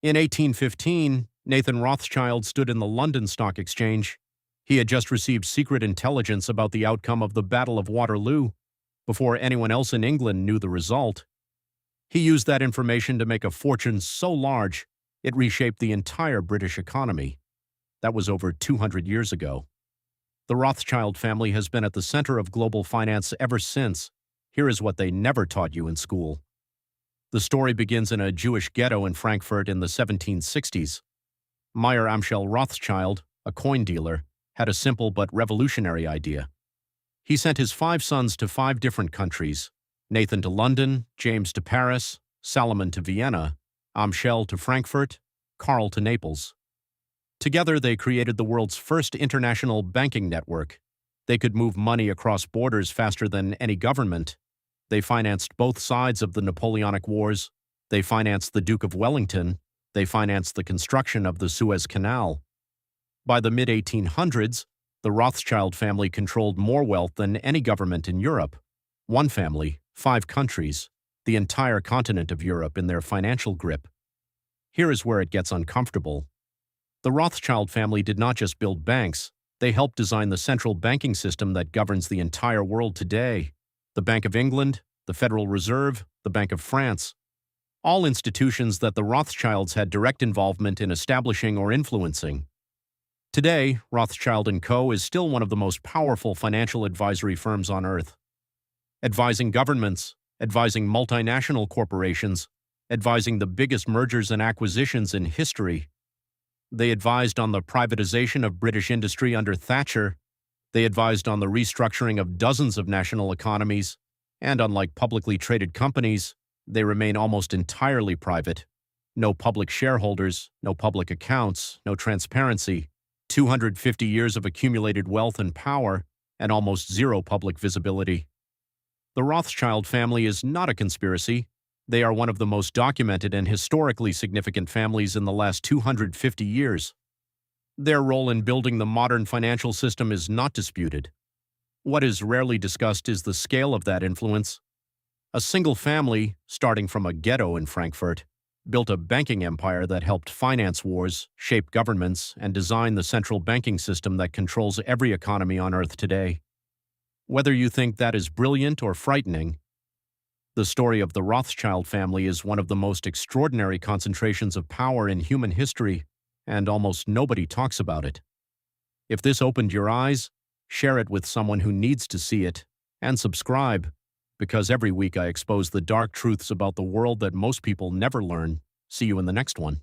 In 1815, Nathan Rothschild stood in the London Stock Exchange. He had just received secret intelligence about the outcome of the Battle of Waterloo before anyone else in England knew the result. He used that information to make a fortune so large it reshaped the entire British economy. That was over 200 years ago. The Rothschild family has been at the center of global finance ever since. Here is what they never taught you in school. The story begins in a Jewish ghetto in Frankfurt in the 1760s. Meyer Amschel Rothschild, a coin dealer, had a simple but revolutionary idea. He sent his 5 sons to 5 different countries: Nathan to London, James to Paris, Salomon to Vienna, Amschel to Frankfurt, Karl to Naples. Together they created the world's first international banking network. They could move money across borders faster than any government. They financed both sides of the Napoleonic Wars. They financed the Duke of Wellington. They financed the construction of the Suez Canal. By the mid-1800s, the Rothschild family controlled more wealth than any government in Europe. 1 family, 5 countries, the entire continent of Europe in their financial grip. Here is where it gets uncomfortable. The Rothschild family did not just build banks, they helped design the central banking system that governs the entire world today. The Bank of England, the Federal Reserve, the Bank of France. All institutions that the Rothschilds had direct involvement in establishing or influencing. Today, Rothschild & Co. is still one of the most powerful financial advisory firms on earth. Advising governments, advising multinational corporations, advising the biggest mergers and acquisitions in history. They advised on the privatization of British industry under Thatcher. They advised on the restructuring of dozens of national economies, and unlike publicly traded companies, they remain almost entirely private. No public shareholders, no public accounts, no transparency, 250 years of accumulated wealth and power, and almost zero public visibility. The Rothschild family is not a conspiracy. They are one of the most documented and historically significant families in the last 250 years. Their role in building the modern financial system is not disputed. What is rarely discussed is the scale of that influence. A single family, starting from a ghetto in Frankfurt, built a banking empire that helped finance wars, shape governments, and design the central banking system that controls every economy on Earth today. Whether you think that is brilliant or frightening, the story of the Rothschild family is one of the most extraordinary concentrations of power in human history, and almost nobody talks about it. If this opened your eyes, share it with someone who needs to see it, and subscribe, because every week I expose the dark truths about the world that most people never learn. See you in the next one.